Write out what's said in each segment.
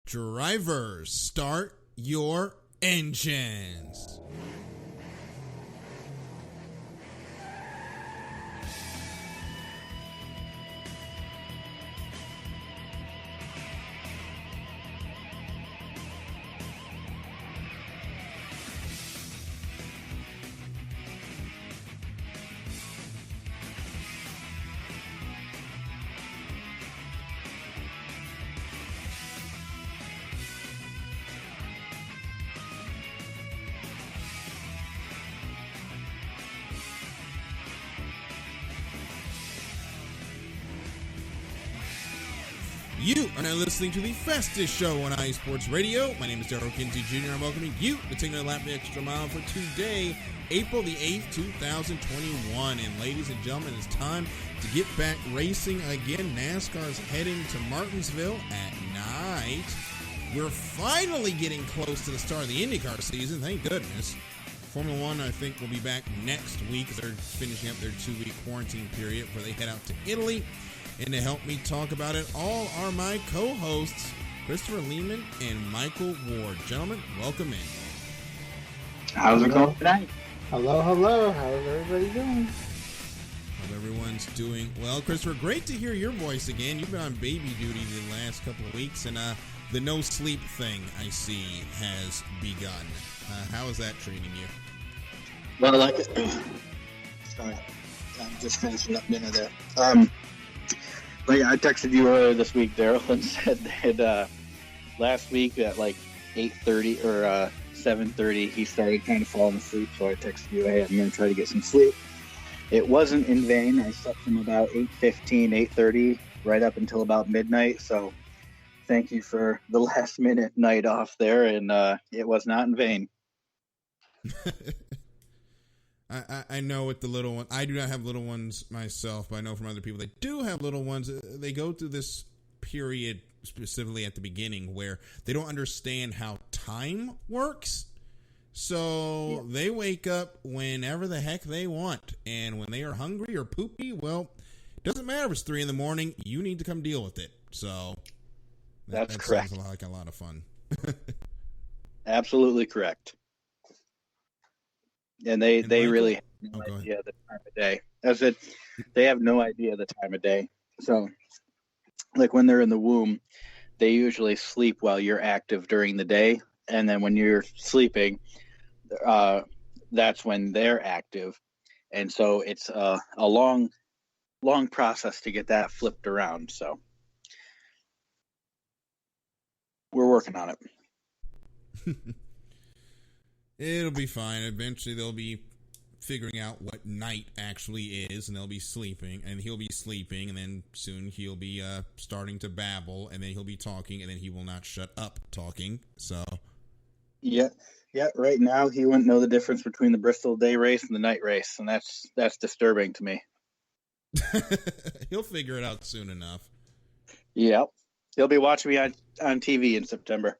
Drivers, start your engines. You are now listening to the fastest show on iSports Radio. My name is Daryl Kinsey Jr. I'm welcoming you to take a lap the extra mile for today, April the 8th, 2021. And ladies and gentlemen, it's time to get back racing again. NASCAR's heading to Martinsville at night. We're finally getting close to the start of the Indycar season, thank goodness. Formula One, I think, will be back next week. They're finishing up their 2-week quarantine period before they head out to Italy. And to help me talk about it all are my co-hosts, Christopher Lehman and Michael Ward. Gentlemen, welcome in. How's it going tonight? Hello. How's everybody doing? Hope everyone's doing well. Christopher, great to hear your voice again. You've been on baby duty the last couple of weeks, and the no sleep thing I see has begun. How is that treating you? Well, sorry, I'm just finishing up dinner there. I texted you earlier this week, Daryl, and said that last week at like 8:30 or 7:30, he started kind of falling asleep. So I texted you, hey, I'm going to try to get some sleep. It wasn't in vain. I slept from about 8:15, 8:30, right up until about midnight. So thank you for the last minute night off there, and it was not in vain. I know with the little one, I do not have little ones myself, but I know from other people that do have little ones, they go through this period specifically at the beginning where they don't understand how time works. So they wake up whenever the heck they want. And when they are hungry or poopy, well, it doesn't matter if it's 3 a.m, you need to come deal with it. So that's correct. Sounds like a lot of fun. Absolutely correct. And they really have no idea the time of day. As it, they have no idea the time of day. So, like when they're in the womb, they usually sleep while you're active during the day, and then when you're sleeping, that's when they're active. And so it's a long process to get that flipped around. So we're working on it. It'll be fine. Eventually, they'll be figuring out what night actually is, and they'll be sleeping, and he'll be sleeping, and then soon he'll be starting to babble, and then he'll be talking, and then he will not shut up talking. So, yeah. Right now, he wouldn't know the difference between the Bristol day race and the night race, and that's disturbing to me. He'll figure it out soon enough. Yep, he'll be watching me on TV in September.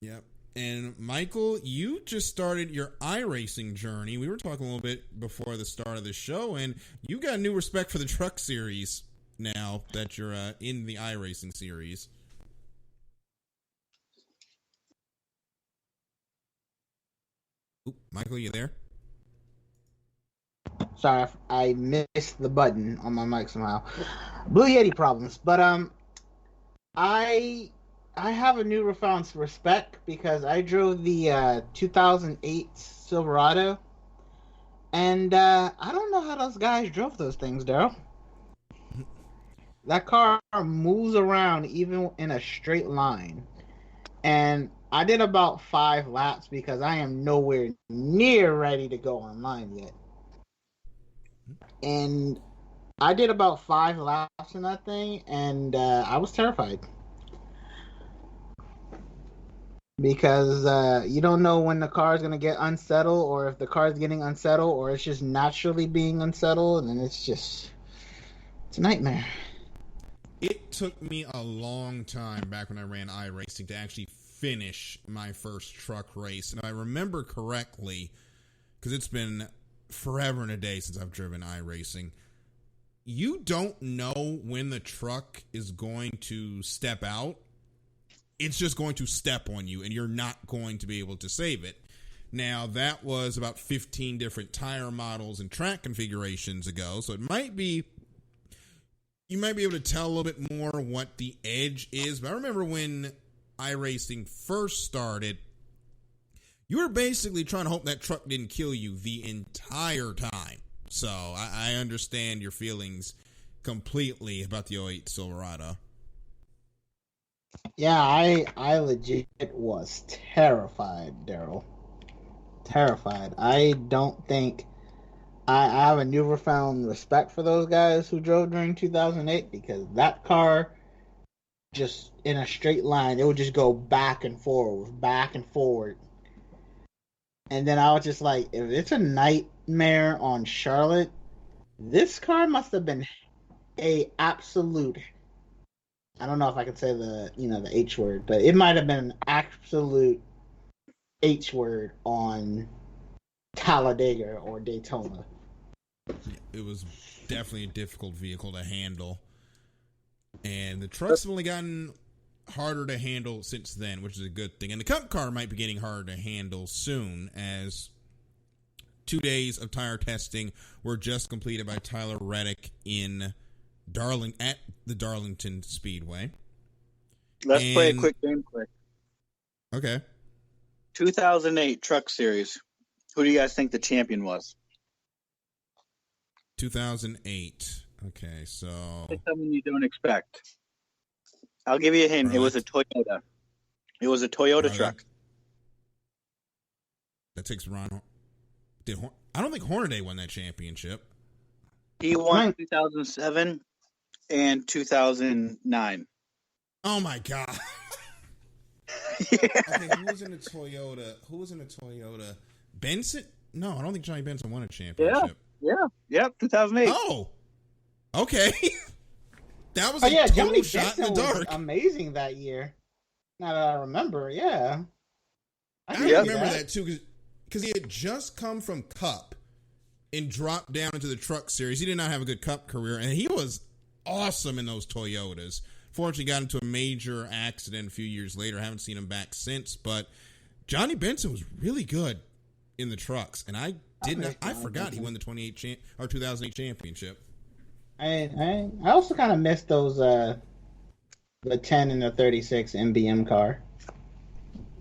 Yep. And Michael, you just started your iRacing journey. We were talking a little bit before the start of the show, and you got a new respect for the truck series now that you're in the iRacing series. Oop, Michael, you there? Sorry, I missed the button on my mic somehow. Blue Yeti problems, but I have a newfound respect because I drove the 2008 Silverado, and I don't know how those guys drove those things, Daryl. That car moves around even in a straight line, and I did about 5 laps because I am nowhere near ready to go online yet. And I did about 5 laps in that thing, and I was terrified. Because you don't know when the car is going to get unsettled, or if the car is getting unsettled, or it's just naturally being unsettled, and it's a nightmare. It took me a long time back when I ran iRacing to actually finish my first truck race. And if I remember correctly, because it's been forever and a day since I've driven iRacing, you don't know when the truck is going to step out it's just going to step on you and you're not going to be able to save it. Now, that was about 15 different tire models and track configurations ago, so you might be able to tell a little bit more what the edge is. But I remember when iRacing first started, you were basically trying to hope that truck didn't kill you the entire time. So I understand your feelings completely about the '08 Silverado. Yeah, I legit was terrified, Daryl. Terrified. I don't think I have a newfound respect for those guys who drove during 2008, because that car, just in a straight line, it would just go back and forward. And then I was just like, if it's a nightmare on Charlotte, this car must have been a absolute, I don't know if I could say the H word, but it might have been an absolute H word on Talladega or Daytona. It was definitely a difficult vehicle to handle. And the trucks have only gotten harder to handle since then, which is a good thing. And the Cup car might be getting harder to handle soon, as 2 days of tire testing were just completed by Tyler Reddick at the Darlington Speedway. Let's play a quick game quick. Okay. 2008 Truck Series. Who do you guys think the champion was? 2008. Okay, so It's something you don't expect. I'll give you a hint. Right. It was a Toyota. It was a Toyota truck. That takes Ron. I don't think Hornaday won that championship. He won 2007 and 2009. Oh my God. Yeah. Okay, who was in a Toyota? Benson? No, I don't think Johnny Benson won a championship. Yeah, 2008. Oh, okay. That was Oh a yeah, total Johnny shot Benson in the was dark. amazing that year. Now that I remember, yeah. I can see remember that too, because he had just come from Cup and dropped down into the Truck Series. He did not have a good Cup career, and he was awesome in those Toyotas. Fortunately, got into a major accident a few years later. I haven't seen him back since, but Johnny Benson was really good in the trucks, and I forgot he won the 2008 championship. I also kind of missed those the 10 and the 36 MBM car.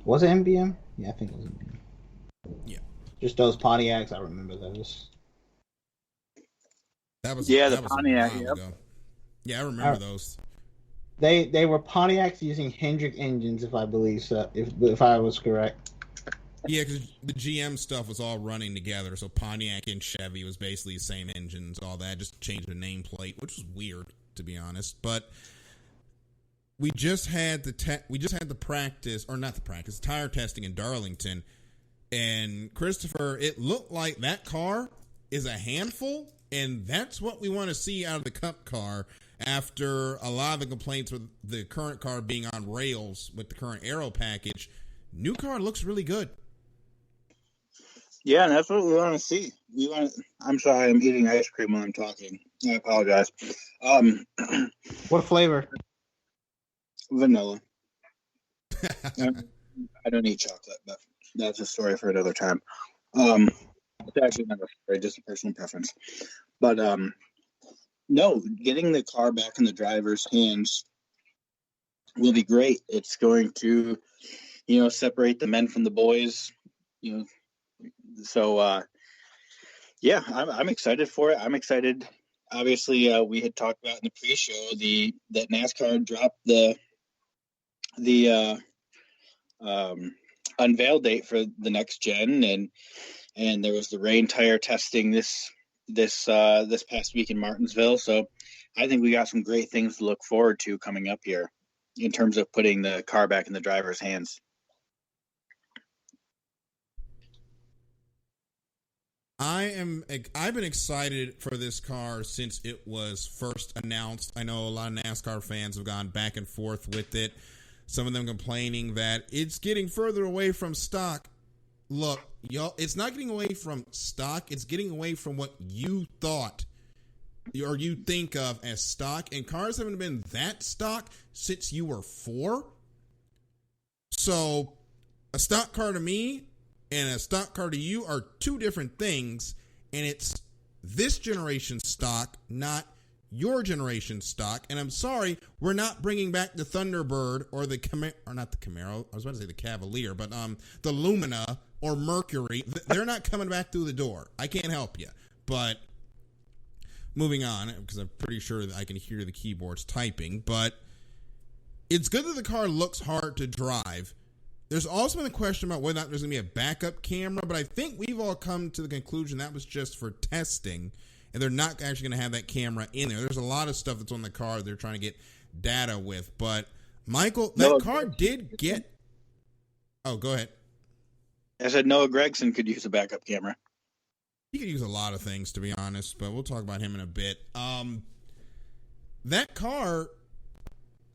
Was it MBM? Yeah, I think it was MBM. Yeah. Just those Pontiacs, I remember those. That was the Pontiac. Yep. Ago. Yeah, I remember those. They were Pontiacs using Hendrick engines, if I believe so, if I was correct. Yeah, because the GM stuff was all running together, so Pontiac and Chevy was basically the same engines, all that, just changed the nameplate, which was weird, to be honest. But we just had the tire testing in Darlington, and Christopher, it looked like that car is a handful, and that's what we want to see out of the Cup car after a lot of the complaints with the current car being on rails with the current aero package. New car looks really good. Yeah, and that's what we want to see. I'm sorry, I'm eating ice cream while I'm talking. I apologize. What flavor? Vanilla. I don't eat chocolate, but that's a story for another time. It's actually not a story, just a personal preference. But no, getting the car back in the driver's hands will be great. It's going to, separate the men from the boys. So yeah, I'm excited for it. I'm excited. Obviously, we had talked about in the pre-show that NASCAR dropped the unveil date for the next gen, and there was the rain tire testing this past week in Martinsville. So I think we got some great things to look forward to coming up here in terms of putting the car back in the driver's hands. I've been excited for this car since it was first announced. I know a lot of NASCAR fans have gone back and forth with it. Some of them complaining that it's getting further away from stock. Look, y'all, it's not getting away from stock. It's getting away from what you thought or you think of as stock. And cars haven't been that stock since you were 4. So a stock car to me and a stock car to you are two different things, and it's this generation stock, not your generation stock. And I'm sorry, we're not bringing back the Thunderbird or the Camaro, or not the Camaro. I was about to say the Cavalier, but the Lumina or Mercury. They're not coming back through the door. I can't help you. But moving on, because I'm pretty sure that I can hear the keyboards typing. But it's good that the car looks hard to drive. There's also been a question about whether or not there's going to be a backup camera, but I think we've all come to the conclusion that was just for testing, and they're not actually going to have that camera in there. There's a lot of stuff that's on the car they're trying to get data with. But, Michael, that car did get... Oh, go ahead. I said Noah Gragson could use a backup camera. He could use a lot of things, to be honest, but we'll talk about him in a bit. That car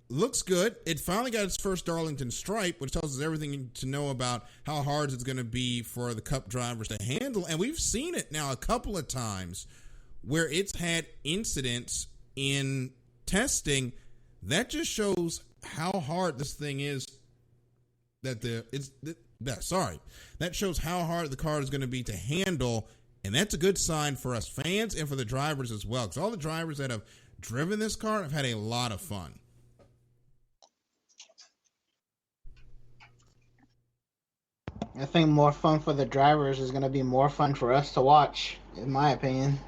looks good. It finally got its first Darlington stripe, which tells us everything to know about how hard it's going to be for the Cup drivers to handle. And we've seen it now a couple of times where it's had incidents in testing. That just shows how hard this thing is. That shows how hard the car is going to be to handle. And that's a good sign for us fans and for the drivers as well. Because all the drivers that have driven this car have had a lot of fun. I think more fun for the drivers is going to be more fun for us to watch, in my opinion.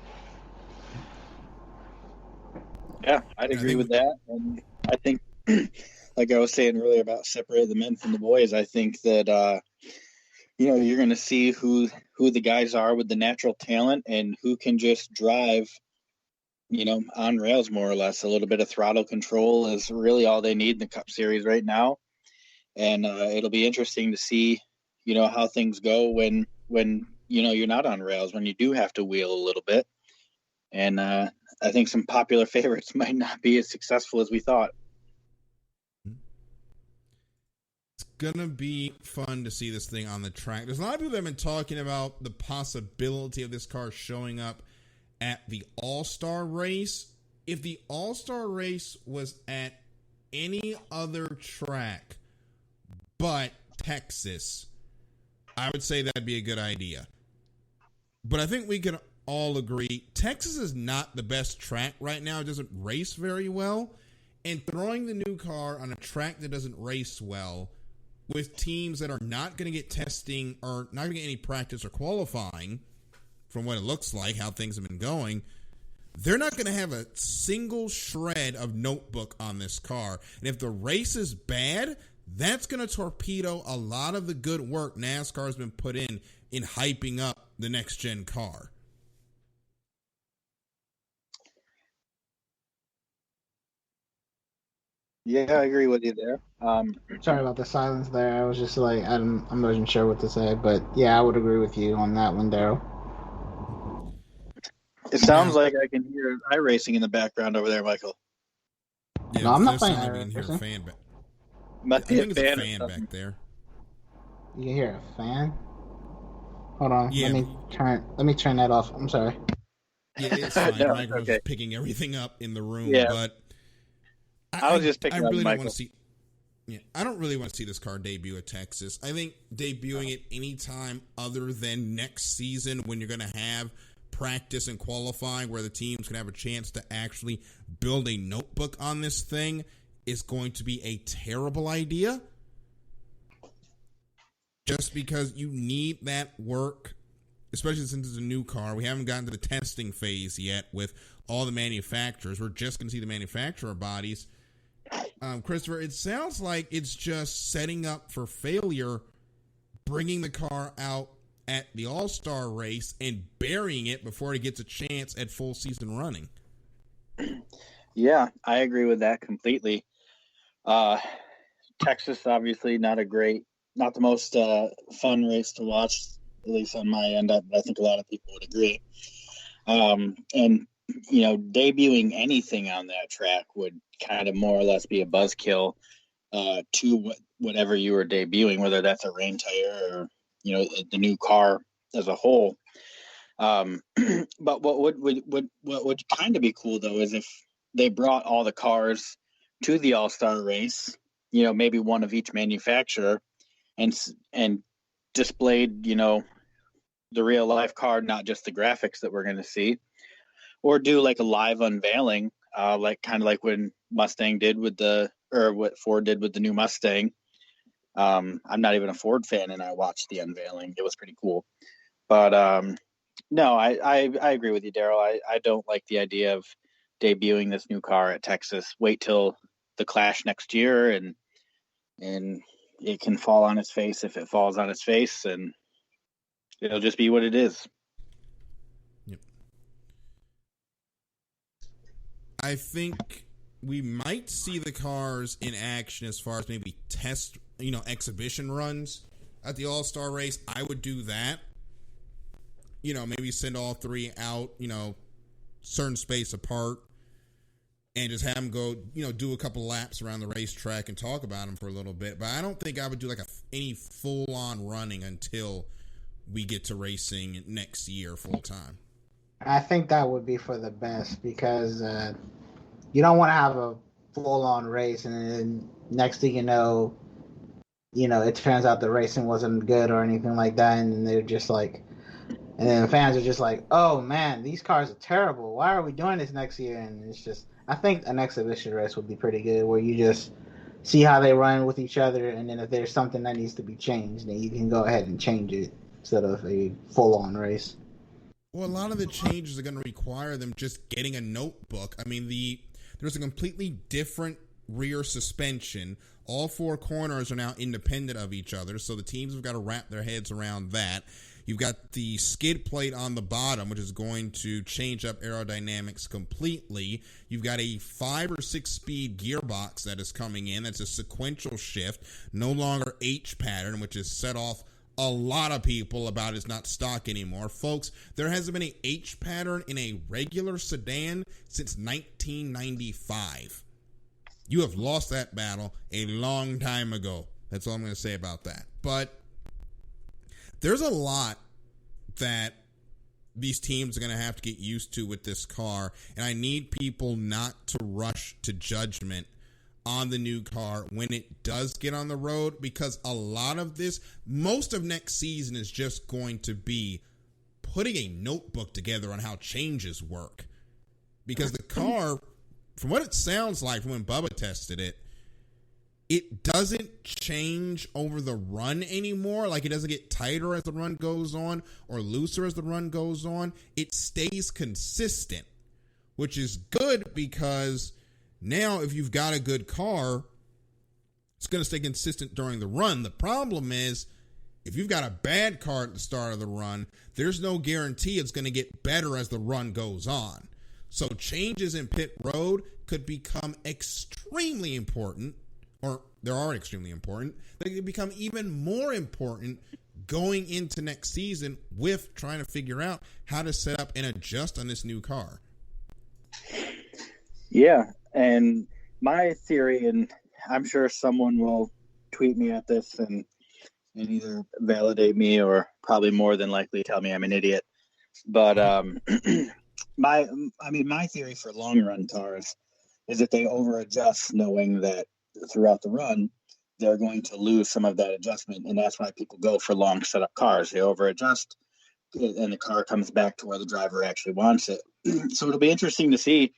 Yeah, I'd agree with that. And I think, like I was saying earlier about separating the men from the boys, I think that, you're going to see who the guys are with the natural talent and who can just drive, on rails more or less. A little bit of throttle control is really all they need in the Cup Series right now. And it'll be interesting to see, how things go when you're not on rails, when you do have to wheel a little bit. And I think some popular favorites might not be as successful as we thought. It's going to be fun to see this thing on the track. There's a lot of people that have been talking about the possibility of this car showing up at the All-Star race. If the All-Star race was at any other track but Texas, I would say that'd be a good idea. But I think we can all agree Texas is not the best track right now. It doesn't race very well. And throwing the new car on a track that doesn't race well with teams that are not going to get testing or not going to get any practice or qualifying, from what it looks like, how things have been going, they're not going to have a single shred of notebook on this car. And if the race is bad, that's going to torpedo a lot of the good work NASCAR has been put in hyping up the next-gen car. Yeah, I agree with you there. Sorry about the silence there. I was just like, I wasn't sure what to say. But, yeah, I would agree with you on that one, Daryl. It sounds like I can hear iRacing in the background over there, Michael. Yeah, no, I'm not playing iRacing. I think it's a fan back there. You can hear a fan? Hold on. Yeah. Let me turn that off. I'm sorry. Yeah, it's fine. No, Michael's okay. picking everything up in the room, Yeah. but I was just picking I up really Michael. don't want to see. Yeah, I don't really want to see this car debut at Texas. I think debuting it any time other than next season, when you're going to have practice and qualifying, where the teams can have a chance to actually build a notebook on this thing, is going to be a terrible idea. Just because you need that work, especially since it's a new car. We haven't gotten to the testing phase yet with all the manufacturers. We're just going to see the manufacturer bodies. Christopher, it sounds like it's just setting up for failure, bringing the car out at the All-Star race and burying it before it gets a chance at full season running. Yeah, I agree with that completely. Texas, obviously, not the most fun race to watch, at least on my end. But I think a lot of people would agree. And debuting anything on that track would kind of more or less be a buzzkill to whatever you were debuting, whether that's a rain tire or the new car as a whole. But what would kind of be cool though is if they brought all the cars to the All-Star race, maybe one of each manufacturer, and displayed, the real life car, not just the graphics that we're going to see, or do like a live unveiling, kind of like when Mustang did what Ford did with the new Mustang. I'm not even a Ford fan, and I watched the unveiling. It was pretty cool. But no, I agree with you, Daryl. I don't like the idea of debuting this new car at Texas. Wait till the Clash next year, and it can fall on its face if it falls on its face, and it'll just be what it is. Yep. I think we might see the cars in action as far as maybe test, exhibition runs at the All-Star race. I would do that. Maybe send all three out, certain space apart, and just have them go, do a couple laps around the racetrack and talk about them for a little bit. But I don't think I would do like any full-on running until we get to racing next year full time. I think that would be for the best, because you don't want to have a full-on race and then next thing you know, it turns out the racing wasn't good or anything like that, and they're just like, and then the fans are just like, oh man, these cars are terrible. Why are we doing this next year? And it's just, I think an exhibition race would be pretty good, where you just see how they run with each other, and then if there's something that needs to be changed, then you can go ahead and change it instead of a full-on race. Well, a lot of the changes are going to require them just getting a notebook. I mean, there's a completely different rear suspension. All four corners are now independent of each other, so the teams have got to wrap their heads around that. You've got the skid plate on the bottom, which is going to change up aerodynamics completely. You've got a 5 or 6 speed gearbox that is coming in. That's a sequential shift, no longer H pattern, which has set off a lot of people about it's not stock anymore. Folks, there hasn't been a H pattern in a regular sedan since 1995. You have lost that battle a long time ago. That's all I'm going to say about that. But there's a lot that these teams are going to have to get used to with this car, and I need people not to rush to judgment on the new car when it does get on the road, because a lot of this, most of next season, is just going to be putting a notebook together on how changes work. Because the car, from what it sounds like from when Bubba tested it, it doesn't change over the run anymore. Like, it doesn't get tighter as the run goes on or looser as the run goes on. It stays consistent, which is good, because now if you've got a good car, it's going to stay consistent during the run. The problem is, if you've got a bad car at the start of the run, there's no guarantee it's going to get better as the run goes on. So changes in pit road could become extremely important, or they are extremely important. They could become even more important going into next season with trying to figure out how to set up and adjust on this new car. Yeah, and my theory, and I'm sure someone will tweet me at this and either validate me or probably more than likely tell me I'm an idiot. But my theory for long run cars is that they over adjust, knowing that throughout the run they're going to lose some of that adjustment, and that's why people go for long setup cars. They over adjust, and the car comes back to where the driver actually wants it. So it'll be interesting to see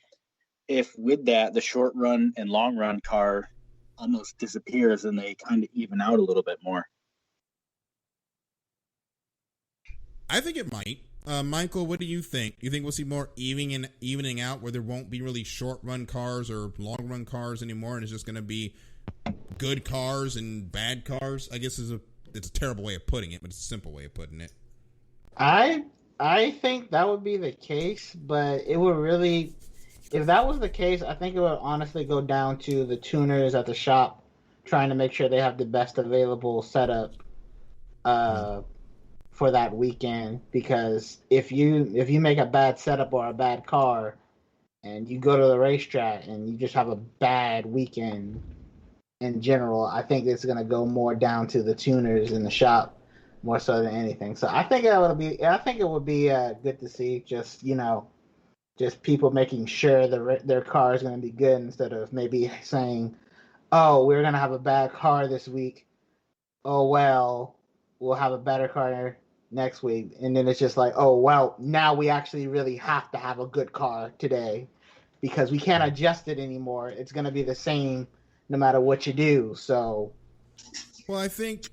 if with that the short run and long run car almost disappears and they kind of even out a little bit more. I think it might. Michael, what do you think? You think we'll see more evening out, where there won't be really short run cars or long run cars anymore, and it's just going to be good cars and bad cars? I guess it's a terrible way of putting it, but it's a simple way of putting it. I think that would be the case, but it would really, if that was the case, I think it would honestly go down to the tuners at the shop trying to make sure they have the best available setup for that weekend. Because if you make a bad setup or a bad car and you go to the racetrack and you just have a bad weekend in general, I think it's going to go more down to the tuners in the shop more so than anything. So I think it would be good to see just people making sure their car is going to be good, instead of maybe saying, oh, we're going to have a bad car this week, oh well, we'll have a better car next week, and then it's just like, oh well, now we actually really have to have a good car today because we can't adjust it anymore. It's going to be the same no matter what you do. So, Well, I think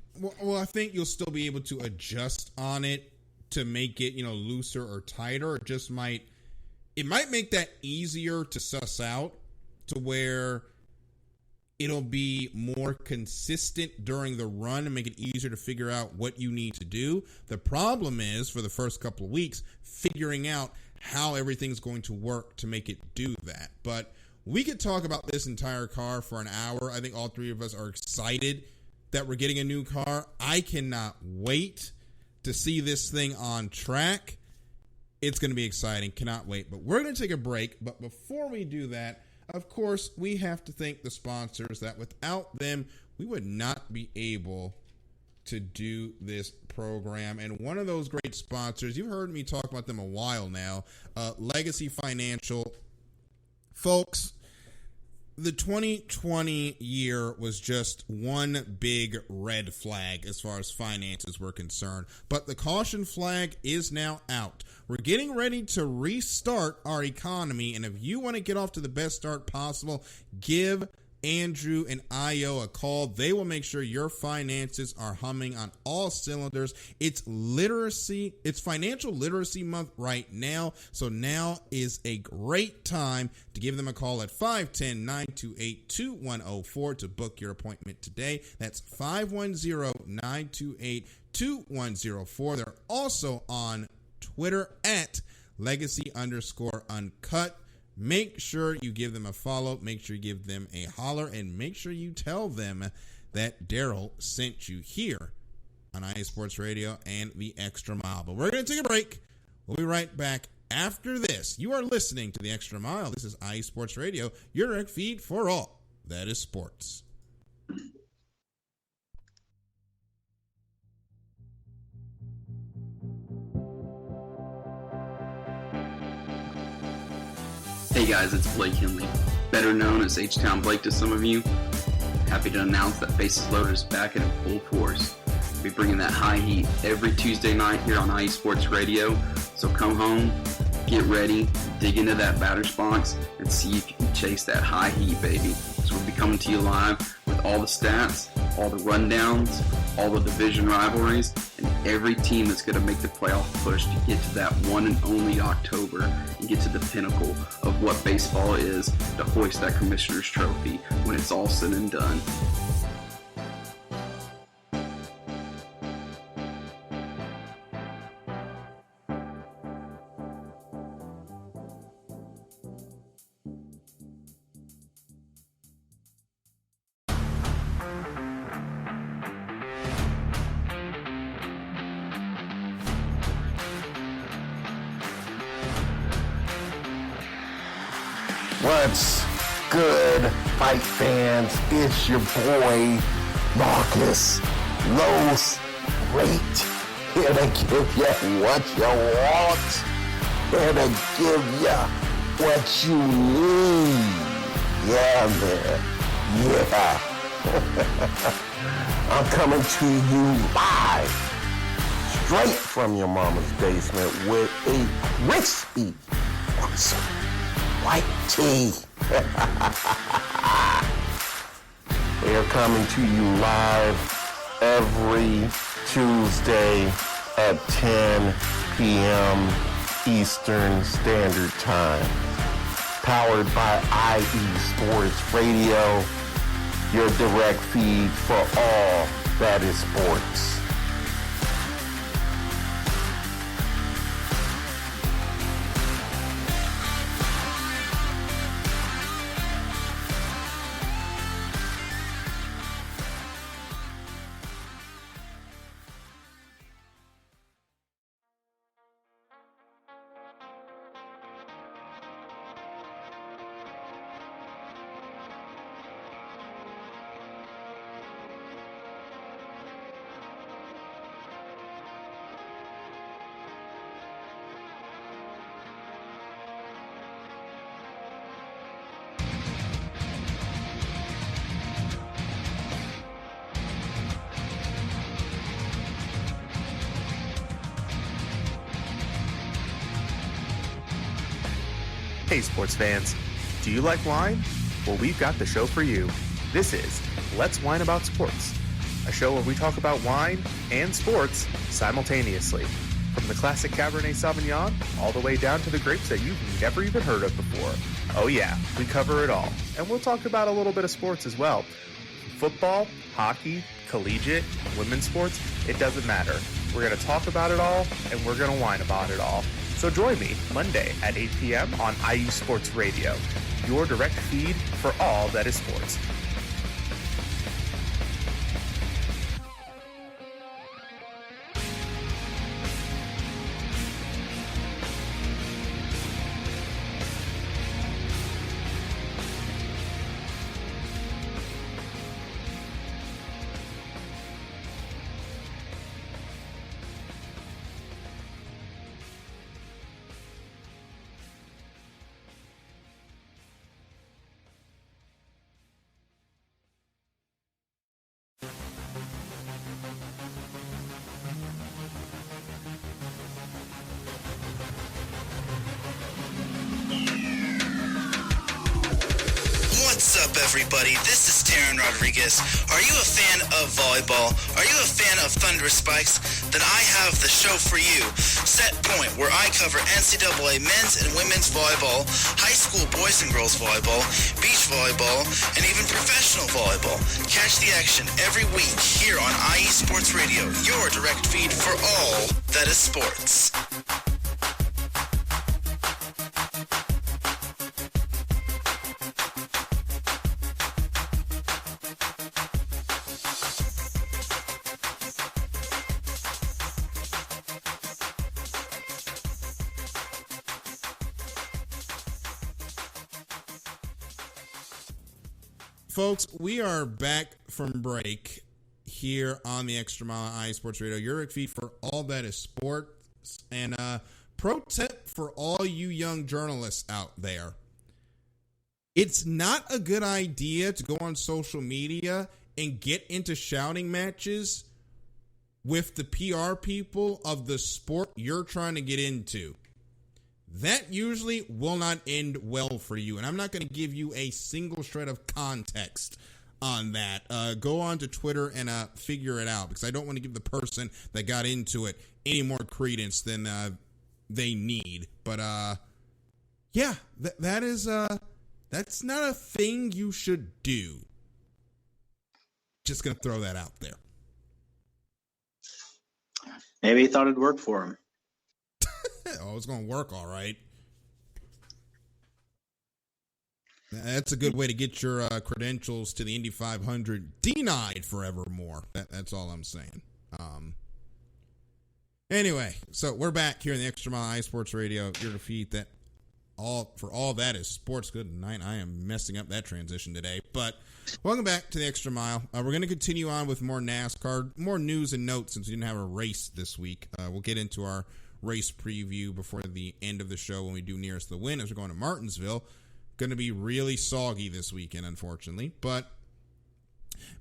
you'll still be able to adjust on it to make it, looser or tighter. It might make that easier to suss out to where it'll be more consistent during the run and make it easier to figure out what you need to do. The problem is, for the first couple of weeks, figuring out how everything's going to work to make it do that. But we could talk about this entire car for an hour. I think all three of us are excited that we're getting a new car. I cannot wait to see this thing on track. It's going to be exciting. Cannot wait. But we're going to take a break. But before we do that, of course, we have to thank the sponsors that without them, we would not be able to do this program. And one of those great sponsors, you've heard me talk about them a while now, Legacy Financial. Folks, the 2020 year was just one big red flag as far as finances were concerned. But the caution flag is now out. We're getting ready to restart our economy, and if you want to get off to the best start possible, give Andrew and Io a call. They will make sure your finances are humming on all cylinders. It's financial literacy month right now, so now is a great time to give them a call at 510-928-2104 to book your appointment today. That's 510-928-2104. They're also on Twitter at legacy_uncut. Make sure you give them a follow. Make sure you give them a holler. And make sure you tell them that Daryl sent you here on IA Sports Radio and the Extra Mile. But we're going to take a break. We'll be right back after this. You are listening to the Extra Mile. This is IA Sports Radio, your direct feed for all that is sports. Hey guys, it's Blake Henley, better known as H-Town Blake to some of you. Happy to announce that Bases Loaded is back in full force. We'll be bringing that high heat every Tuesday night here on IE Sports Radio. So come home, get ready, dig into that batter's box, and see if you can chase that high heat, baby. So we'll be coming to you live with all the stats, all the rundowns, all the division rivalries, and every team that's going to make the playoff push to get to that one and only October and get to the pinnacle of what baseball is, to hoist that Commissioner's Trophy when it's all said and done. What's good, fight fans? It's your boy, Marcus Los Great, here to give you what you want, here to give you what you need. Yeah, man. Yeah. I'm coming to you live, straight from your mama's basement with a crispy white tea. We are coming to you live every Tuesday at 10 p.m. Eastern Standard Time. Powered by IE Sports Radio, your direct feed for all that is sports. Hey sports fans, do you like wine? Well, we've got the show for you. This is Let's Wine About Sports, a show where we talk about wine and sports simultaneously. From the classic Cabernet Sauvignon all the way down to the grapes that you've never even heard of before. Oh yeah, we cover it all. And we'll talk about a little bit of sports as well. Football, hockey, collegiate, women's sports, it doesn't matter. We're going to talk about it all, and we're going to whine about it all. So join me Monday at 8 p.m. on IU Sports Radio, your direct feed for all that is sports. What's up, everybody? This is Taryn Rodriguez. Are you a fan of volleyball? Are you a fan of Thunder Spikes? Then I have the show for you, Set Point, where I cover NCAA men's and women's volleyball, high school boys and girls volleyball, beach volleyball, and even professional volleyball. Catch the action every week here on IE Sports Radio, your direct feed for all that is sports. Folks, we are back from break here on the Extra Mile IE Sports Radio, your feed for all that is sports. And pro tip for all you young journalists out there. It's not a good idea to go on social media and get into shouting matches with the PR people of the sport you're trying to get into. That usually will not end well for you, and I'm not going to give you a single shred of context on that. Go on to Twitter and figure it out, because I don't want to give the person that got into it any more credence than they need. But yeah, that's not a thing you should do. Just going to throw that out there. Maybe he thought it'd work for him. Oh, it's going to work all right. That's a good way to get your credentials to the Indy 500 denied forevermore. That's all I'm saying. Anyway, so we're back here in the Extra Mile IE Sports Radio. Your defeat that all that is sports. Good night. I am messing up that transition today. But welcome back to the Extra Mile. We're going to continue on with more NASCAR, more news and notes since we didn't have a race this week. We'll get into our race preview before the end of the show when we do nearest the win, as we're going to Martinsville. Going to be really soggy this weekend, unfortunately. But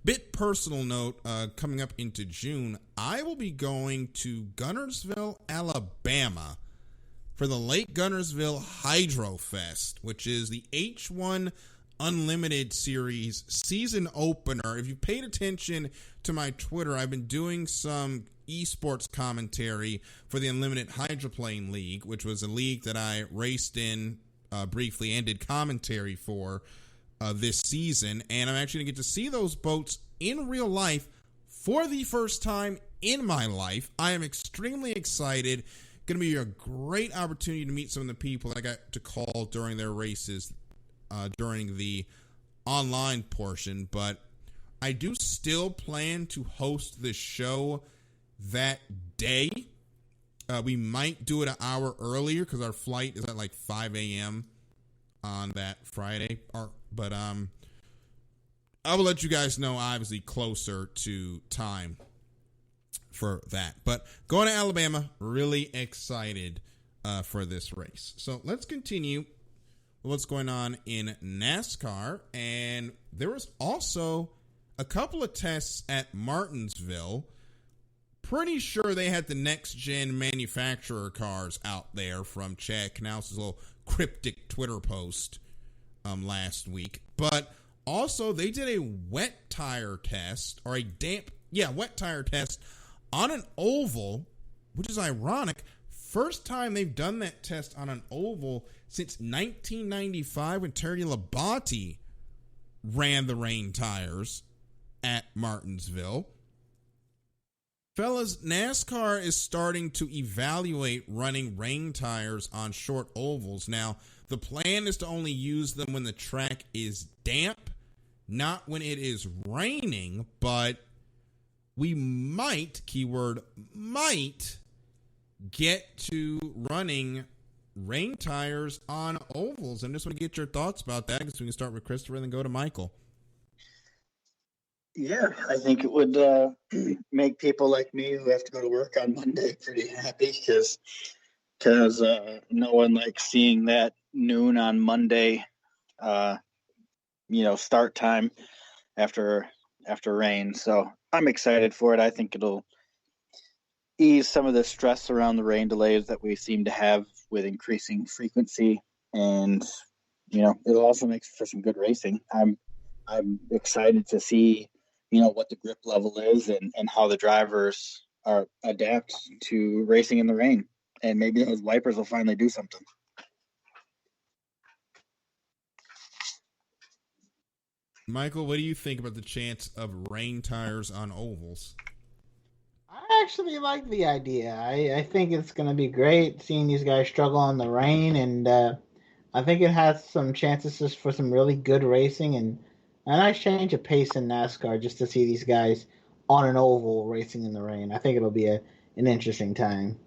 bit personal note, coming up into June, I will be going to Guntersville, Alabama for the Lake Guntersville Hydro Fest, which is the H1 Unlimited Series season opener. If you paid attention to my Twitter, I've been doing some esports commentary for the Unlimited Hydroplane League, which was a league that I raced in briefly and did commentary for this season. And I'm actually going to get to see those boats in real life for the first time in my life. I am extremely excited. Going to be a great opportunity to meet some of the people that I got to call during their races during the online portion. But I do still plan to host the show that day. We might do it an hour earlier because our flight is at like 5 a.m. on that Friday. But I will let you guys know, obviously, closer to time for that. But going to Alabama, really excited for this race. So let's continue with what's going on in NASCAR. And there was also a couple of tests at Martinsville. Pretty sure they had the next-gen manufacturer cars out there from Chad Knaus's little cryptic Twitter post last week. But also, they did a wet tire test, or wet tire test on an oval, which is ironic. First time they've done that test on an oval since 1995 when Terry Labonte ran the rain tires at Martinsville. Fellas, NASCAR is starting to evaluate running rain tires on short ovals. Now, the plan is to only use them when the track is damp, not when it is raining, but we might, keyword might, get to running rain tires on ovals. I just want to get your thoughts about that, because we can start with Christopher and then go to Michael. Yeah, I think it would make people like me who have to go to work on Monday pretty happy, because no one likes seeing that noon on Monday, start time after rain. So I'm excited for it. I think it'll ease some of the stress around the rain delays that we seem to have with increasing frequency, and it'll also make for some good racing. I'm excited to see what the grip level is and how the drivers adapt to racing in the rain, and maybe those wipers will finally do something. Michael, what do you think about the chance of rain tires on ovals? I actually like the idea. I think it's going to be great seeing these guys struggle in the rain, and I think it has some chances for some really good racing and a nice change of pace in NASCAR just to see these guys on an oval racing in the rain. I think it'll be an interesting time.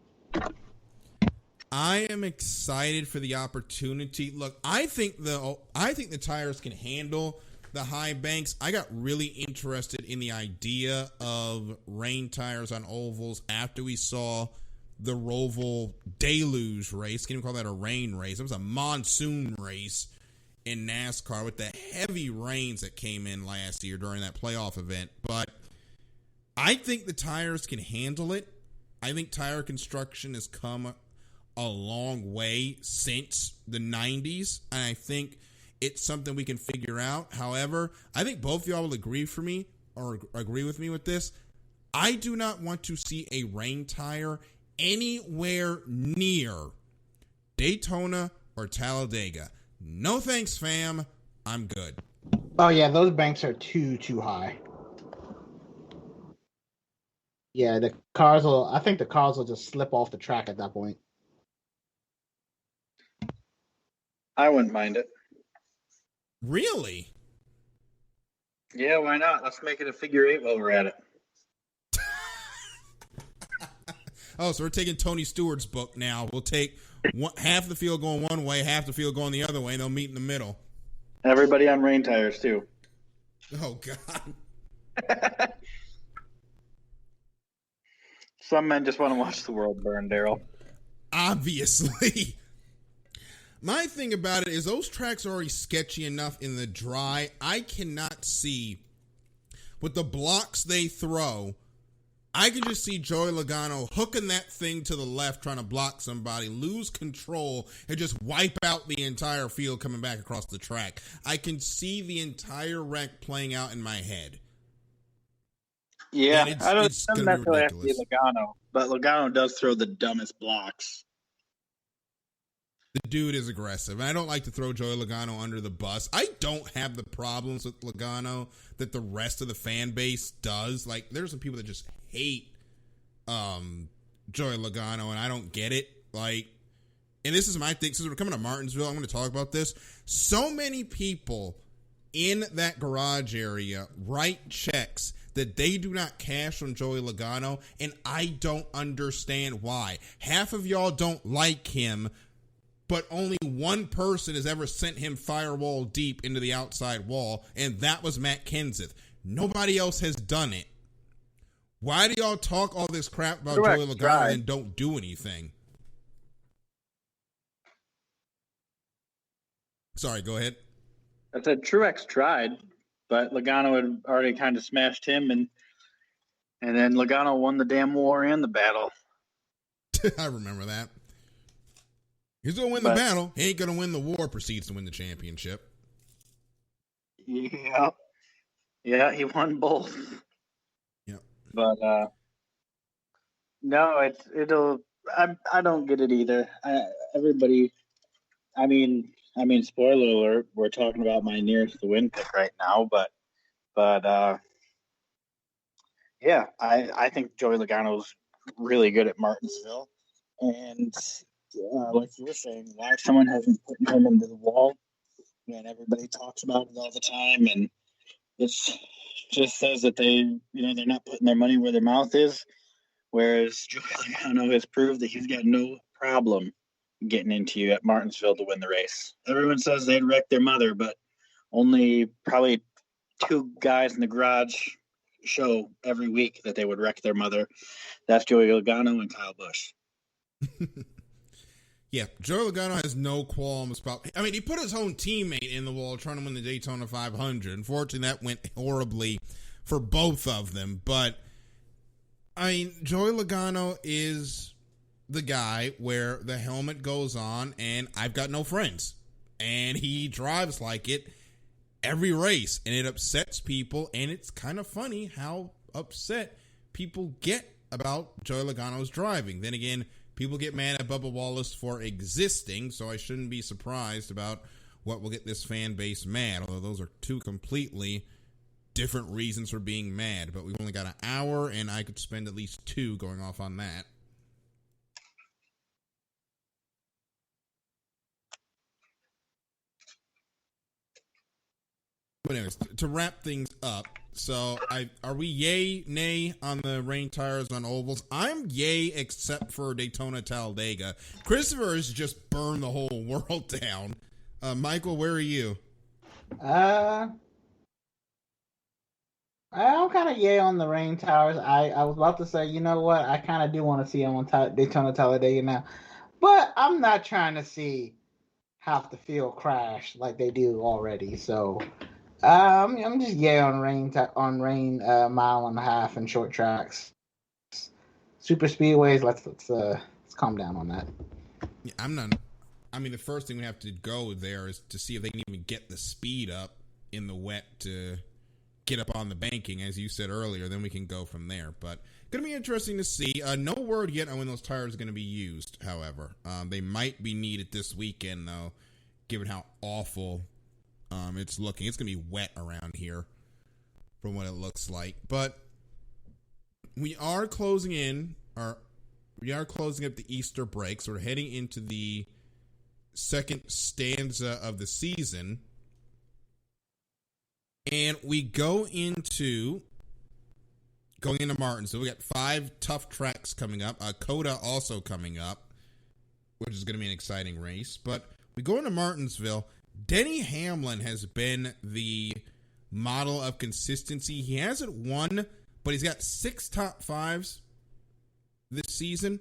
I am excited for the opportunity. Look, I think the tires can handle the high banks. I got really interested in the idea of rain tires on ovals after we saw the Roval Deluge race. Can't even call that a rain race. It was a monsoon race in NASCAR with the heavy rains that came in last year during that playoff event. But I think the tires can handle it. I think tire construction has come a long way since the 90s, and I think it's something we can figure out. However, I think both of y'all will agree with me with this. I do not want to see a rain tire anywhere near Daytona or Talladega. No thanks, fam. I'm good. Oh yeah, those banks are too high. Yeah, I think the cars will just slip off the track at that point. I wouldn't mind it. Really? Yeah, why not? Let's make it a figure eight while we're at it. Oh, so we're taking Tony Stewart's book now. We'll take half the field going one way, half the field going the other way, and they'll meet in the middle. Everybody on rain tires, too. Oh, God. Some men just want to watch the world burn, Daryl. Obviously. My thing about it is those tracks are already sketchy enough in the dry. I cannot see, with the blocks they throw, I can just see Joey Logano hooking that thing to the left, trying to block somebody, lose control, and just wipe out the entire field coming back across the track. I can see the entire wreck playing out in my head. Yeah, I don't necessarily have to be Logano, but Logano does throw the dumbest blocks. The dude is aggressive, and I don't like to throw Joey Logano under the bus. I don't have the problems with Logano that the rest of the fan base does. Like, there's some people that just hate Joey Logano, and I don't get it. Like, and this is my thing. Since we're coming to Martinsville, I'm going to talk about this. So many people in that garage area write checks that they do not cash on Joey Logano, and I don't understand why. Half of y'all don't like him, but only one person has ever sent him firewall deep into the outside wall, and that was Matt Kenseth. Nobody else has done it. Why do y'all talk all this crap about Joey Logano and don't do anything? Sorry, go ahead. I said Truex tried, but Logano had already kind of smashed him, and then Logano won the damn war and the battle. I remember that. He's going to win the battle. He ain't going to win the war, proceeds to win the championship. Yeah. Yeah, he won both. Yeah. But, no, I don't get it either. Everybody, I mean, spoiler alert, we're talking about my nearest to win pick right now, but, yeah, I think Joey Logano's really good at Martinsville. And like you were saying, why someone hasn't put him into the wall, and everybody talks about it all the time, and it just says that they're not putting their money where their mouth is, whereas Joey Logano has proved that he's got no problem getting into you at Martinsville to win the race. Everyone says they'd wreck their mother, but only probably two guys in the garage show every week that they would wreck their mother. That's Joey Logano and Kyle Busch. Yeah, Joey Logano has no qualms about. I mean, he put his own teammate in the wall trying to win the Daytona 500. Unfortunately, that went horribly for both of them. But I mean, Joey Logano is the guy where the helmet goes on and I've got no friends, and he drives like it every race, and it upsets people. And it's kind of funny how upset people get about Joey Logano's driving. Then again, people get mad at Bubba Wallace for existing, so I shouldn't be surprised about what will get this fan base mad, although those are two completely different reasons for being mad. But we've only got an hour, and I could spend at least 2 going off on that. But anyways, to wrap things up, so are we yay, nay on the rain tires on ovals? I'm yay, except for Daytona Talladega. Christopher has just burned the whole world down. Michael, where are you? I'm kind of yay on the rain tires. I was about to say, you know what? I kind of do want to see them on Daytona Talladega now, but I'm not trying to see half the field crash like they do already. So I'm just yay on rain mile and a half and short tracks. Super speedways. Let's calm down on that. Yeah, I'm not. I mean, the first thing we have to go there is to see if they can even get the speed up in the wet to get up on the banking, as you said earlier. Then we can go from there. But going to be interesting to see. No word yet on when those tires are going to be used. However, they might be needed this weekend, though, given how awful it's looking. It's going to be wet around here from what it looks like. But we are closing up the Easter break, so we're heading into the second stanza of the season. And we going into Martinsville. We got 5 tough tracks coming up. Coda also coming up, which is going to be an exciting race. But we go into Martinsville. Denny Hamlin has been the model of consistency. He hasn't won, but he's got 6 top 5s this season.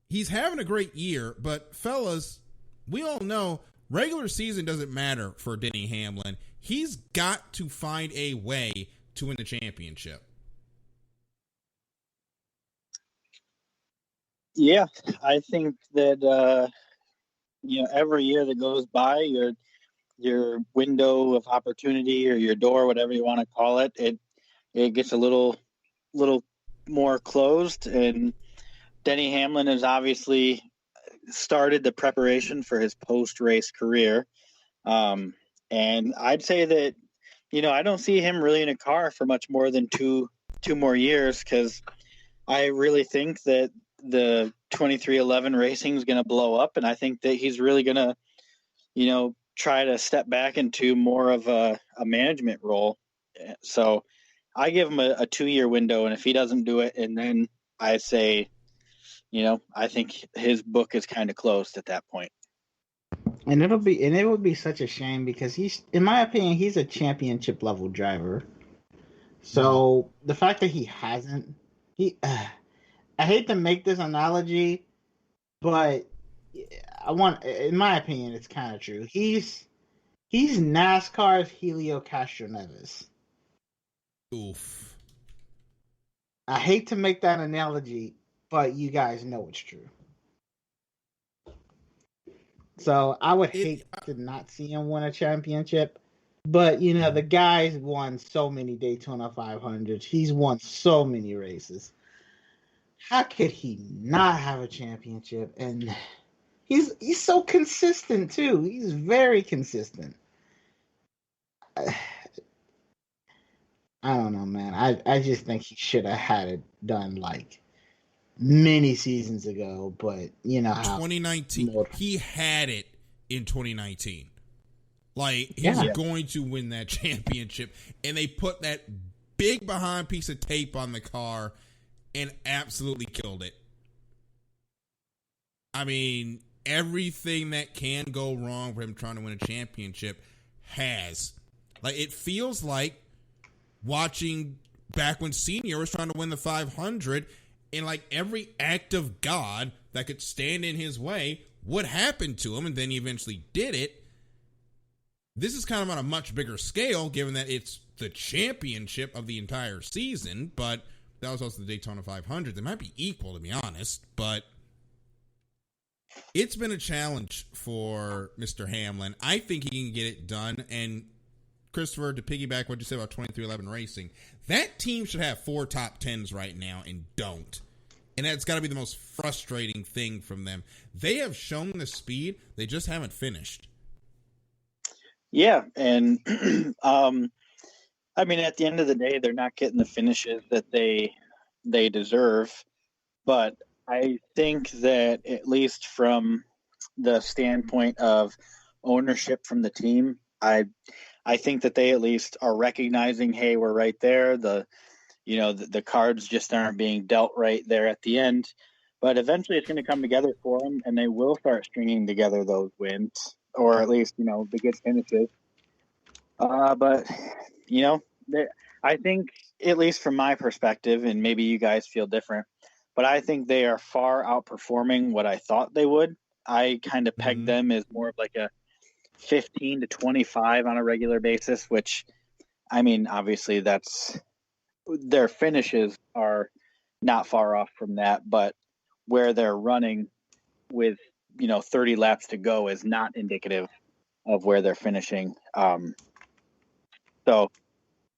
He's having a great year, but fellas, we all know regular season doesn't matter for Denny Hamlin. He's got to find a way to win the championship. Yeah, I think that every year that goes by, your window of opportunity or your door, whatever you want to call it, it gets a little more closed. And Denny Hamlin has obviously started the preparation for his post-race career. And I'd say that, I don't see him really in a car for much more than two more years, because I really think that the 2311 racing is going to blow up, and I think that he's really going to, try to step back into more of a management role. So I give him a 2-year window, and if he doesn't do it, and then I say, I think his book is kind of closed at that point. And it would be such a shame, because in my opinion, he's a championship level driver. So the fact that he hasn't, I hate to make this analogy, but in my opinion, it's kind of true. He's NASCAR's Helio Castroneves. Oof. I hate to make that analogy, but you guys know it's true. So I would hate to not see him win a championship. But, the guy's won so many Daytona 500s. He's won so many races. How could he not have a championship? And he's so consistent, too. He's very consistent. I don't know, man. I just think he should have had it done, like, many seasons ago. But, how 2019. He had it in 2019. Like, he's going to win that championship. And they put that big behind piece of tape on the car and absolutely killed it. I mean, everything that can go wrong for him trying to win a championship has. Like, it feels like watching back when Senior was trying to win the 500, and like every act of God that could stand in his way would happen to him, and then he eventually did it. This is kind of on a much bigger scale, given that it's the championship of the entire season, but that was also the Daytona 500. They might be equal, to be honest, but it's been a challenge for Mr. Hamlin. I think he can get it done, and Christopher, to piggyback what you said about 2311 Racing, that team should have 4 top 10s right now and don't. And that's got to be the most frustrating thing from them. They have shown the speed, they just haven't finished. Yeah, and I mean, at the end of the day, they're not getting the finishes that they deserve. But I think that at least from the standpoint of ownership from the team, I think that they at least are recognizing, hey, we're right there. The cards just aren't being dealt right there at the end. But eventually it's going to come together for them, and they will start stringing together those wins, or at least, the good finishes. But, I think, at least from my perspective, and maybe you guys feel different, but I think they are far outperforming what I thought they would. I kind of pegged them as more of like a 15 to 25 on a regular basis, which, I mean, obviously their finishes are not far off from that, but where they're running with, 30 laps to go is not indicative of where they're finishing. So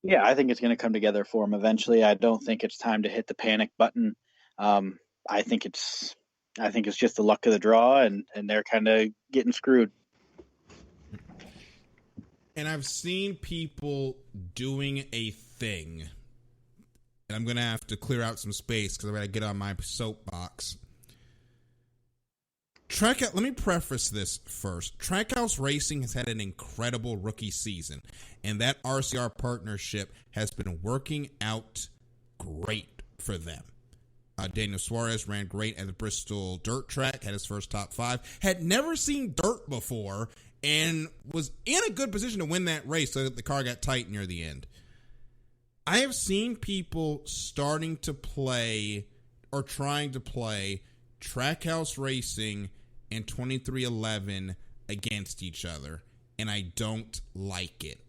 yeah, I think it's going to come together for them eventually. I don't think it's time to hit the panic button. I think it's just the luck of the draw, and they're kind of getting screwed. And I've seen people doing a thing, and I'm going to have to clear out some space because I'm going to get on my soapbox. Let me preface this first. Trackhouse Racing has had an incredible rookie season, and that RCR partnership has been working out great for them. Daniel Suarez ran great at the Bristol dirt track, had his first top 5, had never seen dirt before, and was in a good position to win that race so that the car got tight near the end. I have seen people starting to play or trying to play Trackhouse Racing and 2311 against each other, and I don't like it.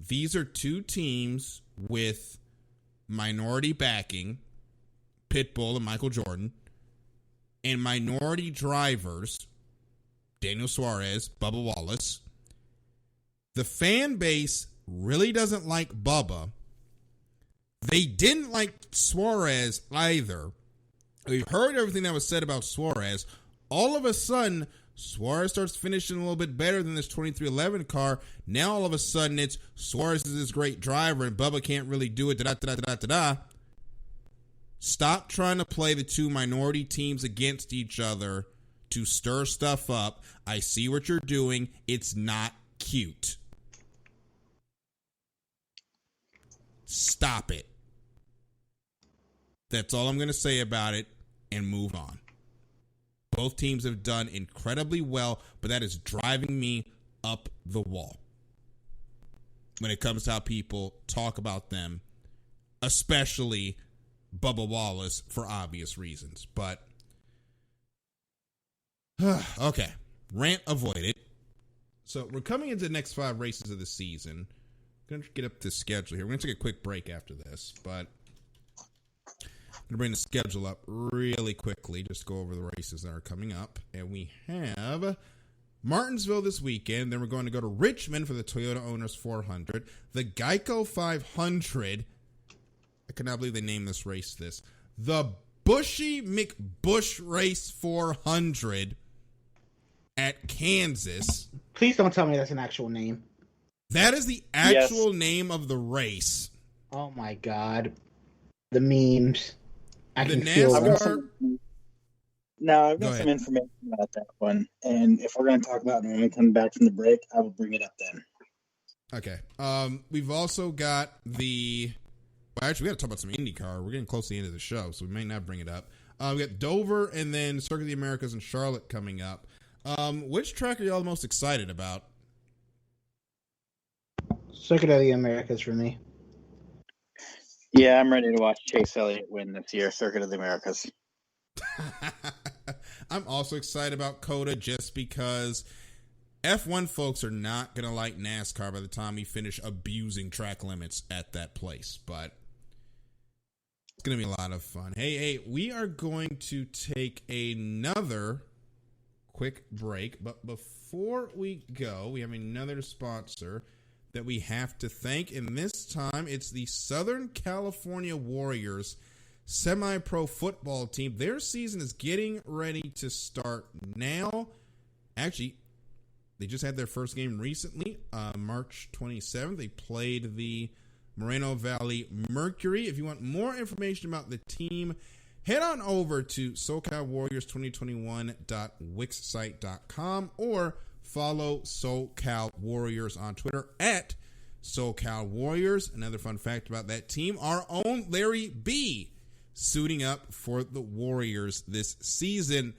These are 2 teams with minority backing, Pitbull and Michael Jordan, and minority drivers, Daniel Suarez, Bubba Wallace. The fan base really doesn't like Bubba. They didn't like Suarez either. We've heard everything that was said about Suarez. All of a sudden, Suarez starts finishing a little bit better than this 2311 car. Now all of a sudden it's Suarez is this great driver and Bubba can't really do it. Stop trying to play the 2 minority teams against each other to stir stuff up. I see what you're doing. It's not cute. Stop it. That's all I'm going to say about it, and move on. Both teams have done incredibly well, but that is driving me up the wall when it comes to how people talk about them, especially Bubba Wallace, for obvious reasons. But, okay, rant avoided. So we're coming into the next 5 races of the season. I'm going to get up this schedule here. We're going to take a quick break after this, but I'm going to bring the schedule up really quickly, just go over the races that are coming up. And we have Martinsville this weekend. Then we're going to go to Richmond for the Toyota Owners 400. The Geico 500. I cannot believe they named this race this. The Bushy McBush Race 400 at Kansas. Please don't tell me that's an actual name. That is the actual name of the race. Oh my God. The memes. I The can feel NASCAR. them. Now, I've got some information about that one, and if we're going to talk about it when we come back from the break, I will bring it up then. Okay. We've also got the... Well, actually, we got to talk about some IndyCar. We're getting close to the end of the show, so we may not bring it up. We got Dover and then Circuit of the Americas and Charlotte coming up. Which track are y'all the most excited about? Circuit of the Americas for me. Yeah, I'm ready to watch Chase Elliott win this year, Circuit of the Americas. I'm also excited about COTA just because F1 folks are not going to like NASCAR by the time we finish abusing track limits at that place. But it's going to be a lot of fun. Hey, we are going to take another quick break. But before we go, we have another sponsor that we have to thank. And this time, it's the Southern California Warriors semi-pro football team. Their season is getting ready to start now. Actually, they just had their first game recently, March 27th. They played the Moreno Valley Mercury. If you want more information about the team, head on over to SoCalWarriors2021.wixsite.com or follow SoCal Warriors on Twitter at SoCal Warriors. Another fun fact about that team, our own Larry B suiting up for the Warriors this season.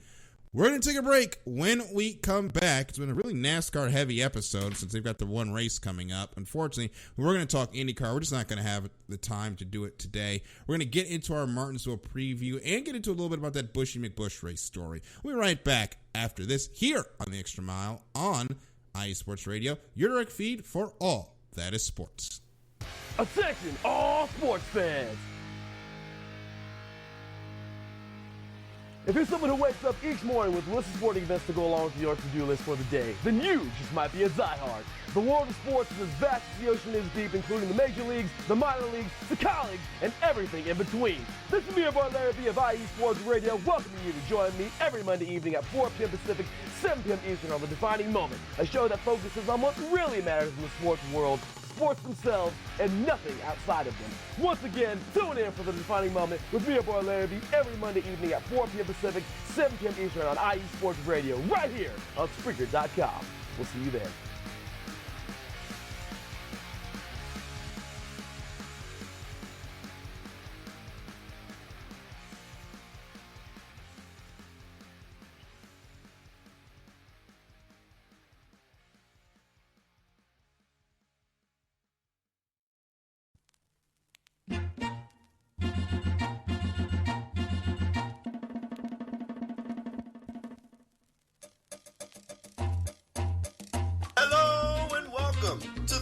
We're going to take a break. When we come back, it's been a really NASCAR-heavy episode since they've got the one race coming up. Unfortunately, we're going to talk IndyCar. We're just not going to have the time to do it today. We're going to get into our Martinsville preview and get into a little bit about that Bushy McBush race story. We'll be right back after this here on The Extra Mile on IE Sports Radio, your direct feed for all that is sports. Attention, all sports fans! If you're someone who wakes up each morning with a list of sporting events to go along with your to-do list for the day, then you just might be a diehard. The world of sports is as vast as the ocean is deep, including the major leagues, the minor leagues, the colleges, and everything in between. This is me, your boy Larry B of IE Sports Radio, welcoming you to join me every Monday evening at 4 p.m. Pacific, 7 p.m. Eastern on The Defining Moment, a show that focuses on what really matters in the sports world, sports themselves, and nothing outside of them. Once again, tune in for The Defining Moment with me, your boy Larry B, every Monday evening at 4 p.m. Pacific, 7 p.m. Eastern on IE Sports Radio, right here on Spreaker.com. We'll see you there.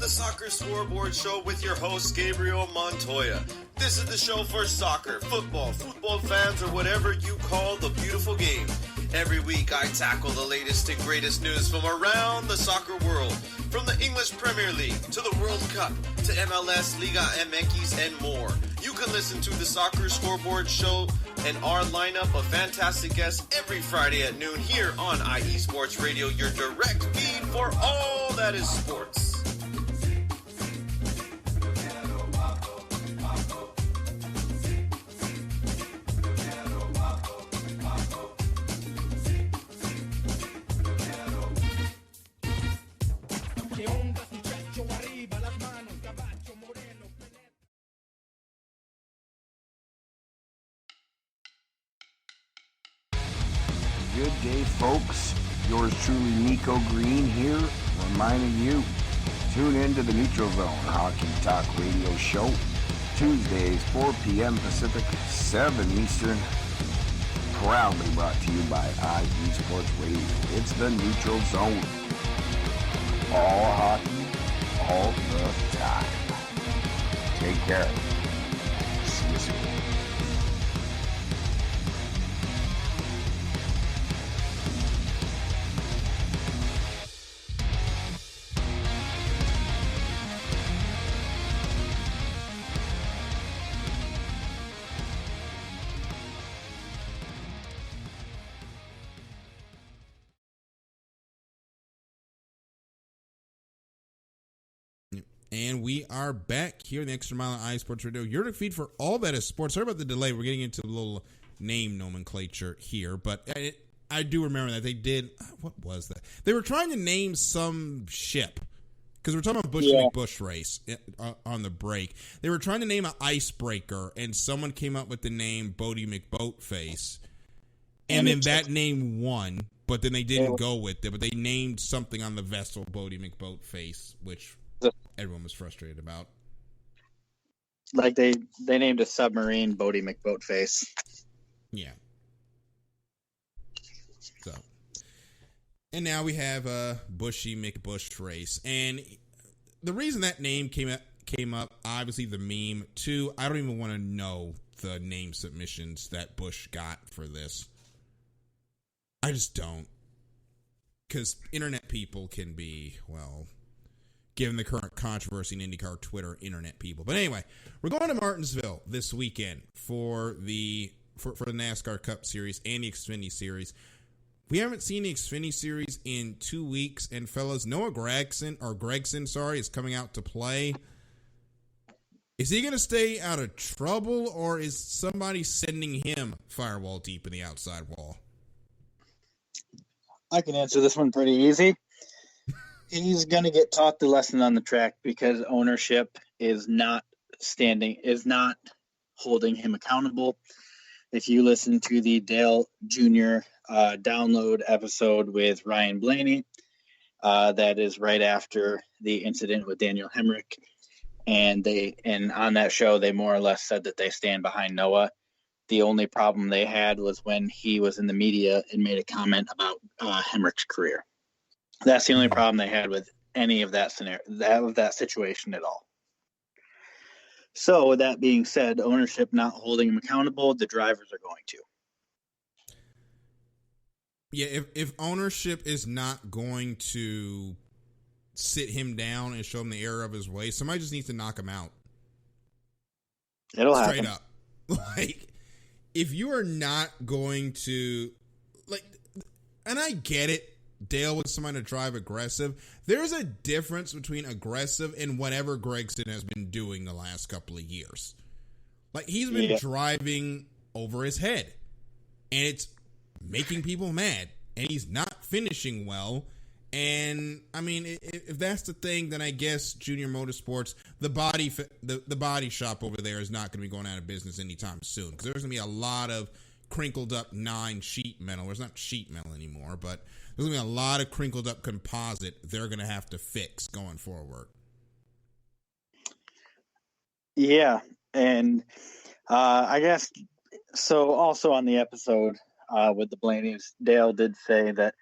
Soccer Scoreboard Show with your host, Gabriel Montoya. This is the show for soccer, football fans, or whatever you call the beautiful game. Every week, I tackle the latest and greatest news from around the soccer world. From the English Premier League, to the World Cup, to MLS, Liga MX, and more. You can listen to the Soccer Scoreboard Show and our lineup of fantastic guests every Friday at noon here on IE Sports Radio, your direct feed for all that is sports. Good day, folks. Yours truly, Nico Green here, reminding you, tune in to the Neutral Zone Hockey Talk Radio Show, Tuesdays, 4 p.m. Pacific, 7 Eastern, proudly brought to you by IE Sports Radio. It's the Neutral Zone. All hockey, all the time. Take care. See you soon. And we are back here in the Extra Mile on iSports Radio. Your feed for all that is sports. Sorry about the delay. We're getting into a little name nomenclature here. But I do remember that they did. What was that? They were trying to name some ship. Because we're talking about Bushy McBush race on the break. They were trying to name an icebreaker. And someone came up with the name Bodie McBoatface. And then that name won. But then they didn't go with it. But they named something on the vessel Bodie McBoatface. Which everyone was frustrated about. Like they named a submarine Bodie McBoatface. Yeah. So, and now we have Bushy McBush race, and the reason that name came up, obviously the meme. Two, I don't even want to know the name submissions that Bush got for this. I just don't, because internet people can be, well, given the current controversy in IndyCar Twitter, internet people. But anyway, we're going to Martinsville this weekend for the NASCAR Cup Series and the Xfinity Series. We haven't seen the Xfinity Series in 2 weeks, and fellas, Noah Gragson is coming out to play. Is he going to stay out of trouble, or is somebody sending him firewall deep in the outside wall? I can answer this one pretty easy. He's going to get taught the lesson on the track because ownership is not holding him accountable. If you listen to the Dale Jr. Download episode with Ryan Blaney, that is right after the incident with Daniel Hemrick, and on that show they more or less said that they stand behind Noah. The only problem they had was when he was in the media and made a comment about Hemrick's career. That's the only problem they had with any of that scenario, that situation at all. So with that being said, ownership not holding him accountable, the drivers are going to. Yeah, if ownership is not going to sit him down and show him the error of his ways, somebody just needs to knock him out. It'll straight happen. up. Like, if you are not going to, like, and I get it, Dale wants somebody to drive aggressive. There's a difference between aggressive and whatever Gragson has been doing the last couple of years. Like, he's been driving over his head, and it's making people mad, and he's not finishing well. And I mean, if that's the thing, then I guess Junior Motorsports, the body shop over there is not going to be going out of business anytime soon, because there's going to be a lot of crinkled up 9 sheet metal. It's not sheet metal anymore, but there's going to be a lot of crinkled up composite they're going to have to fix going forward. Yeah, and I guess so. Also on the episode with the Blaney's, Dale did say that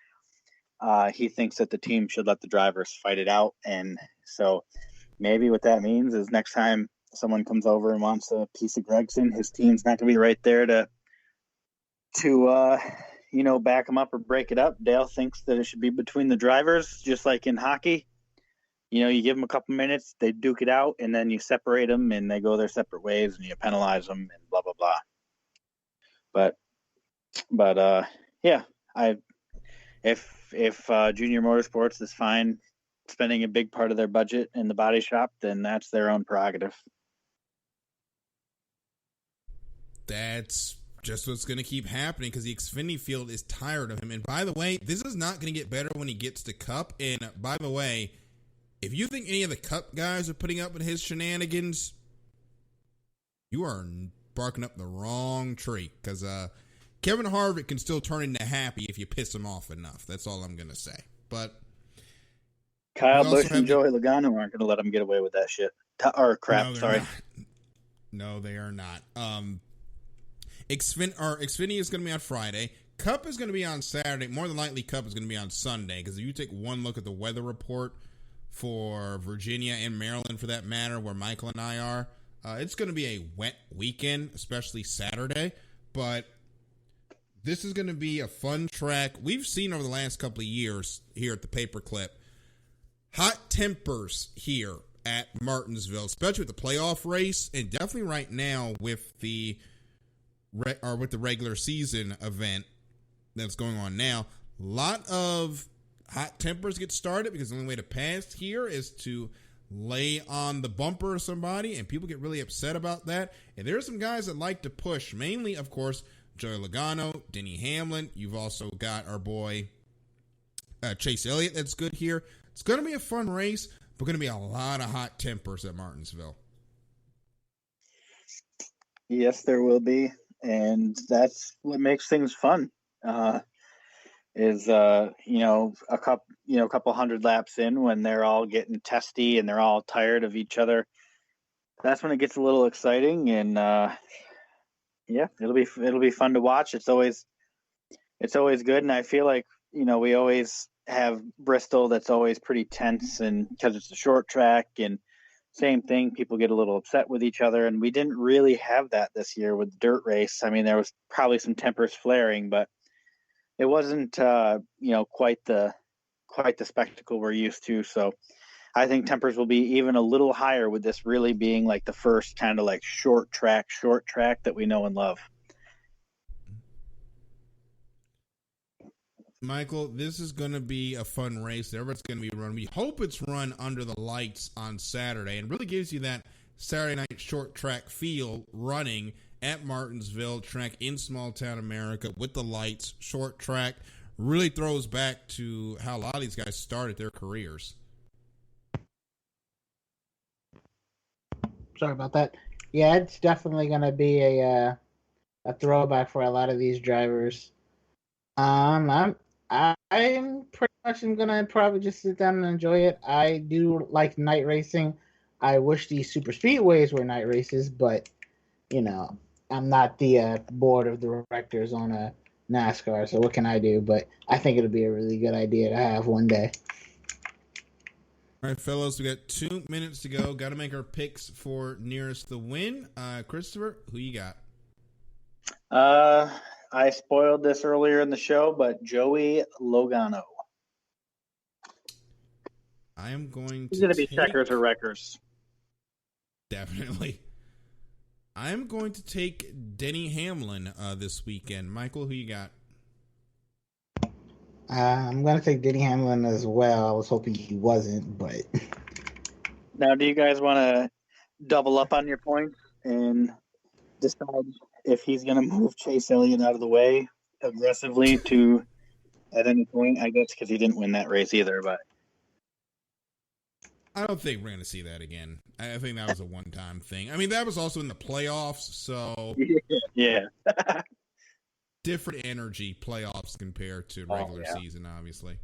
he thinks that the team should let the drivers fight it out, and so maybe what that means is next time someone comes over and wants a piece of Gragson, his team's not going to be right there to back him up or break it up. Dale thinks that it should be between the drivers, just like in hockey. You give them a couple minutes, they duke it out, and then you separate them, and they go their separate ways, and you penalize them, and blah blah blah. But yeah, if Junior Motorsports is fine spending a big part of their budget in the body shop, then that's their own prerogative. That's just what's going to keep happening, because the Xfinity field is tired of him. And by the way, this is not going to get better when he gets to Cup. And by the way, if you think any of the Cup guys are putting up with his shenanigans, you are barking up the wrong tree, because Kevin Harvick can still turn into happy if you piss him off enough. That's all I'm going to say. But Kyle Busch and Joey Logano aren't going to let him get away with that shit. Or crap, no, sorry. Not. No, they are not. Xfinity is going to be on Friday. Cup is going to be on Saturday. More than likely, Cup is going to be on Sunday, because if you take one look at the weather report for Virginia and Maryland, for that matter, where Michael and I are, it's going to be a wet weekend, especially Saturday. But this is going to be a fun track. We've seen over the last couple of years here at the Paperclip, hot tempers here at Martinsville, especially with the playoff race, and definitely right now with the regular season event that's going on now. A lot of hot tempers get started because the only way to pass here is to lay on the bumper of somebody, and people get really upset about that. And there are some guys that like to push, mainly, of course, Joey Logano, Denny Hamlin. You've also got our boy Chase Elliott that's good here. It's going to be a fun race, but going to be a lot of hot tempers at Martinsville. Yes, there will be, and that's what makes things fun. A couple hundred laps in, when they're all getting testy and they're all tired of each other, that's when it gets a little exciting. And it'll be fun to watch. It's always good, and I feel like we always have Bristol that's always pretty tense, and because it's a short track, and same thing, people get a little upset with each other, and we didn't really have that this year with the dirt race. I mean, there was probably some tempers flaring, but it wasn't quite the spectacle we're used to. So I think tempers will be even a little higher with this really being like the first kind of like short track that we know and love. Michael, this is going to be a fun race. Everybody's going to be run. We hope it's run under the lights on Saturday, and really gives you that Saturday night short track feel running at Martinsville track in small town America with the lights, short track. Really throws back to how a lot of these guys started their careers. Sorry about that. Yeah, it's definitely going to be a throwback for a lot of these drivers. I'm pretty much gonna probably just sit down and enjoy it. I do like night racing. I wish these super speedways were night races, but I'm not the board of directors on a NASCAR, so what can I do? But I think it'll be a really good idea to have one day. All right, fellas, we got 2 minutes to go. Got to make our picks for nearest the win. Christopher, who you got? I spoiled this earlier in the show, but Joey Logano. I am going to. He's going to be checkers or wreckers. Definitely. I am going to take Denny Hamlin this weekend. Michael, who you got? I'm going to take Denny Hamlin as well. I was hoping he wasn't, but. Now, do you guys want to double up on your points and decide if he's going to move Chase Elliott out of the way aggressively at any point? I guess because he didn't win that race either, but I don't think we're going to see that again. I think that was a one-time thing. I mean, that was also in the playoffs, so yeah. Different energy playoffs compared to regular season, obviously.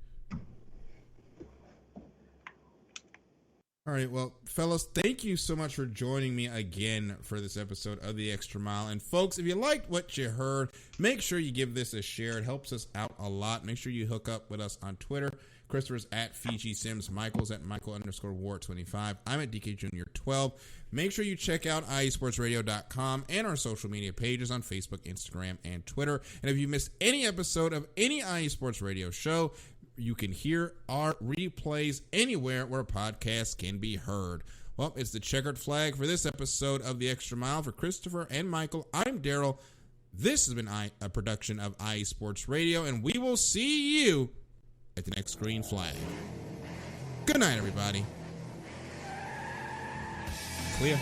All right, well, fellas, thank you so much for joining me again for this episode of The Extra Mile. And, folks, if you liked what you heard, make sure you give this a share. It helps us out a lot. Make sure you hook up with us on Twitter. Christopher's at Fiji Sims. Michael's at Michael_War25. I'm at DK Jr. 12. Make sure you check out iesportsradio.com and our social media pages on Facebook, Instagram, and Twitter. And if you missed any episode of any IE Sports Radio show, you can hear our replays anywhere where podcasts can be heard. Well, it's the checkered flag for this episode of The Extra Mile. For Christopher and Michael, I'm Daryl. This has been a production of IE Sports Radio, and we will see you at the next green flag. Good night, everybody. Clear.